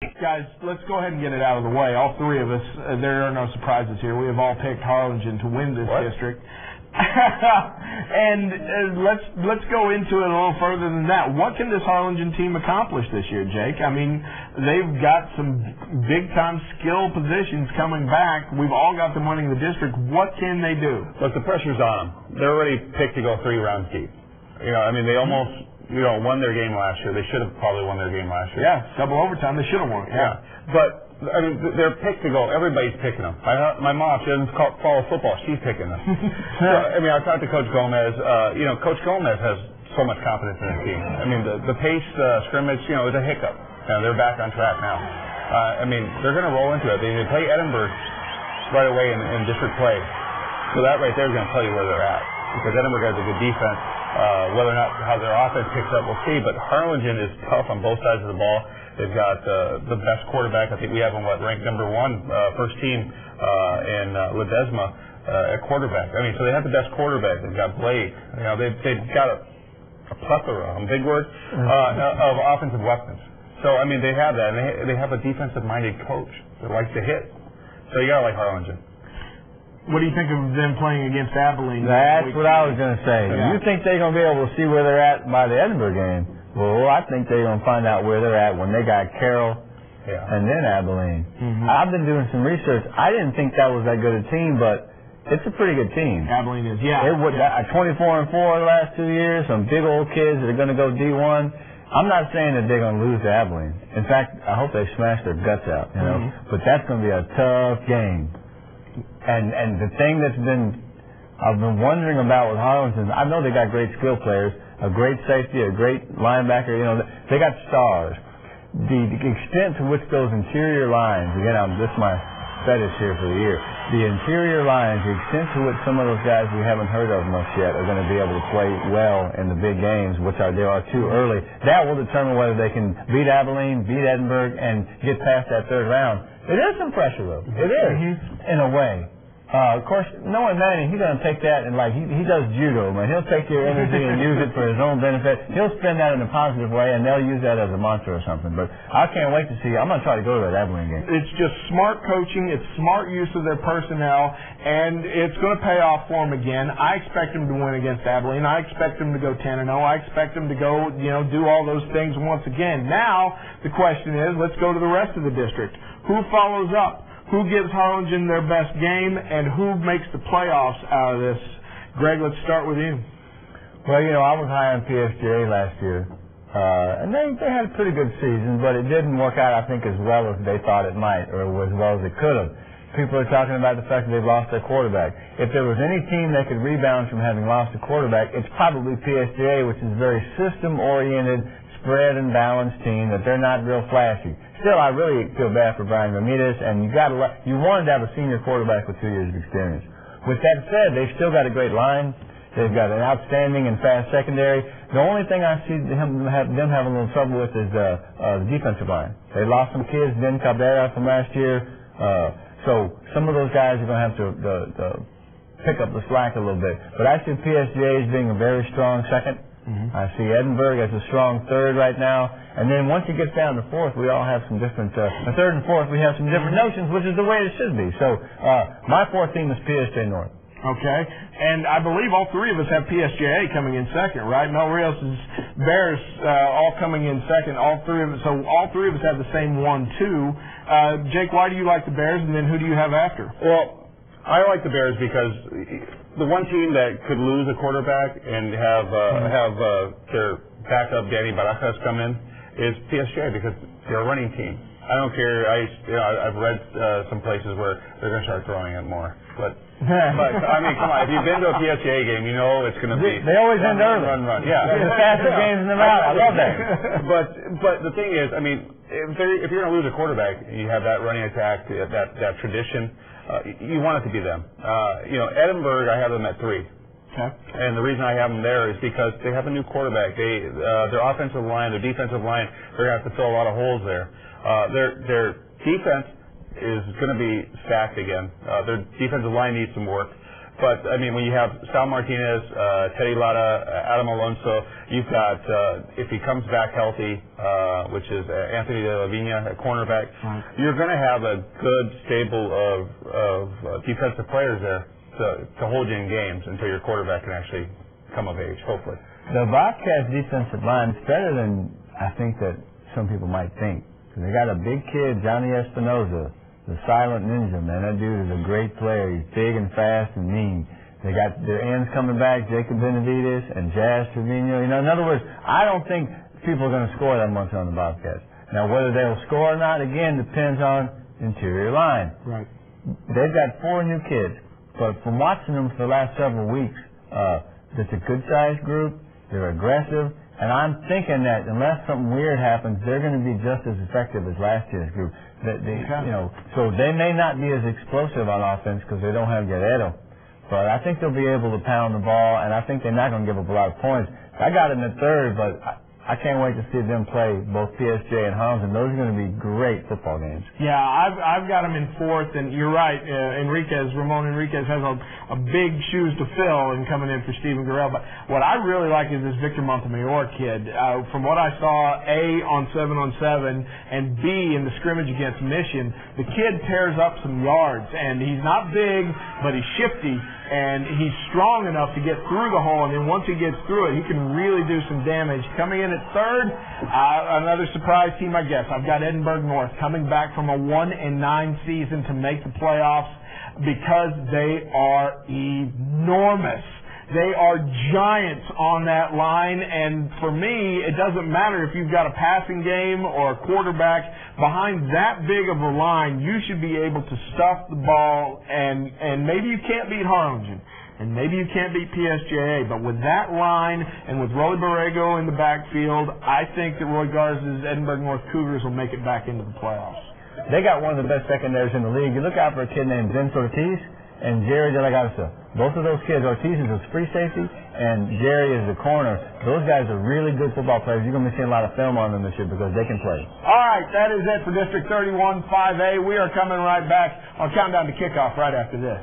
Guys, let's go ahead and get it out of the way. All three of us, there are no surprises here. We have all picked Harlingen to win this district. And let's go into it a little further than that. What can this Harlingen team accomplish this year, Jake? I mean, they've got some big-time skill positions coming back. We've all got them winning the district. What can they do? Look, the pressure's on them. They're already picked to go 3 rounds deep. You know, I mean, they almost won their game last year. They should have probably won their game last year. Yeah, double overtime. They should have won. Yeah. But I mean, they're picked to go. Everybody's picking them. My mom, she doesn't follow football. She's picking them. So, I mean, I talked to Coach Gomez. Coach Gomez has so much confidence in his team. I mean, the pace scrimmage, was a hiccup. They're back on track now. I mean, they're going to roll into it. They play Edinburgh right away in district play. So that right there is going to tell you where they're at. Because Edinburgh has a good defense. Whether or not how their offense picks up, we'll see. But Harlingen is tough on both sides of the ball. They've got the best quarterback. I think we have them ranked number 1, first team in Ledesma at quarterback. I mean, so they have the best quarterback. They've got Blake. They've got a plethora, big word, of offensive weapons. So I mean, they have that, and they have a defensive-minded coach that likes to hit. So you gotta like Harlingen. What do you think of them playing against Abilene? That's what I was going to say. Yeah. You think they're going to be able to see where they're at by the Edinburgh game? Well, I think they're going to find out where they're at when they got Carroll and then Abilene. I've been doing some research. I didn't think that was that good a team, but it's a pretty good team. Abilene is, yeah. 24-4 the last 2 years, some big old kids that are going to go D1. I'm not saying that they're going to lose to Abilene. In fact, I hope they smash their guts out, But that's going to be a tough game. And the thing I've been wondering about with Harlingen, I know they got great skill players, a great safety, a great linebacker, they got stars. The extent to which those interior lines, again, this is my fetish here for the year, the interior lines, the extent to which some of those guys we haven't heard of much yet are going to be able to play well in the big games, which there are too early. That will determine whether they can beat Abilene, beat Edinburgh, and get past that third round. It is some pressure, though. It is, in a way. Of course, knowing Manny, he's going to take that and he does judo, man. He'll take your energy and use it for his own benefit. He'll spend that in a positive way, and they'll use that as a mantra or something. But I can't wait to see. I'm going to try to go to that Abilene game. It's just smart coaching. It's smart use of their personnel, and it's going to pay off for them again. I expect them to win against Abilene. I expect them to go 10-0. I expect them to go, do all those things once again. Now, the question is, let's go to the rest of the district. Who follows up? Who gives Harlingen their best game, and who makes the playoffs out of this? Greg, let's start with you. Well, I was high on PSGA last year, and they had a pretty good season, but it didn't work out, I think, as well as they thought it might, or as well as it could have. People are talking about the fact that they've lost their quarterback. If there was any team that could rebound from having lost a quarterback, it's probably PSGA, which is a very system-oriented, spread and balanced team, that they're not real flashy. Still, I really feel bad for Brian Ramirez, and you wanted to have a senior quarterback with 2 years of experience. With that said, they've still got a great line. They've got an outstanding and fast secondary. The only thing I see them having a little trouble with is the defensive line. They lost some kids, Ben Cabrera from last year, so some of those guys are going to have to pick up the slack a little bit. But I see PSGA as being a very strong second. I see Edinburgh as a strong third right now. And then once it gets down to fourth, we all have some different, third and fourth, we have some different notions, which is the way it should be. So my fourth team is PSJ North. Okay. And I believe all three of us have PSJA coming in second, right? Mel Rios' Bears all coming in second. So all three of us have the same 1-2. Jake, why do you like the Bears, and then who do you have after? Well, I like the Bears because the one team that could lose a quarterback and have their backup Danny Barajas come in is PSJ, because they're a running team. I don't care. I've read some places where they're going to start throwing it more. But I mean, come on. If you've been to a PSJ game, you know it's going to be. They always end early. Run. Yeah. The faster games in the round. I love that. But the thing is, I mean, if you're going to lose a quarterback, you have that running attack, that tradition. You want it to be them. Edinburgh, I have them at 3. Okay. And the reason I have them there is because they have a new quarterback. Their offensive line, their defensive line, they're going to have to fill a lot of holes there. Their defense is going to be stacked again. Their defensive line needs some work. But, I mean, when you have Sal Martinez, Teddy Lara, Adam Alonso, you've got, if he comes back healthy, which is Anthony De La Vigna at cornerback, you're going to have a good stable of defensive players there to hold you in games until your quarterback can actually come of age, hopefully. The Bobcats defensive line is better than I think that some people might think. They got a big kid, Johnny Espinoza, the silent ninja, man. That dude is a great player. He's big and fast and mean. They got their ends coming back, Jacob Benavides and Jazz Trevino. You know, in other words, I don't think people are going to score that much on the Bobcats. Now, whether they'll score or not, again, depends on interior line. Right. They've got 4 new kids, but from watching them for the last several weeks, it's a good-sized group. They're aggressive. And I'm thinking that unless something weird happens, they're going to be just as effective as last year's group. You know, so they may not be as explosive on offense because they don't have Guerrero. But I think they'll be able to pound the ball, and I think they're not going to give up a lot of points. I got them at 3rd, but I can't wait to see them play both PSJ and Homs, and those are going to be great football games. Yeah, I've got them in 4th, and you're right. Ramon Enriquez has a big shoes to fill in coming in for Steven Guerrero. But what I really like is this Victor Montemayor kid. From what I saw, A, on 7-on-7, and B, in the scrimmage against Mission, the kid tears up some yards, and he's not big, but he's shifty. And he's strong enough to get through the hole, and then once he gets through it, he can really do some damage. Coming in at 3rd, another surprise team, I guess. I've got Edinburgh North coming back from a 1-9 season to make the playoffs because they are enormous. They are giants on that line, and for me, it doesn't matter if you've got a passing game or a quarterback. Behind that big of a line, you should be able to stuff the ball, and maybe you can't beat Harlingen, and maybe you can't beat PSJA, but with that line and with Rolly Borrego in the backfield, I think that Roy Garza's Edinburgh North Cougars will make it back into the playoffs. They got one of the best secondaries in the league. You look out for a kid named Vince Ortiz and Jerry De La Garza. Both of those kids, Ortiz is a free safety, and Jerry is the corner. Those guys are really good football players. You're going to be seeing a lot of film on them this year because they can play. All right, that is it for District 31-5A. We are coming right back on Countdown to Kickoff right after this.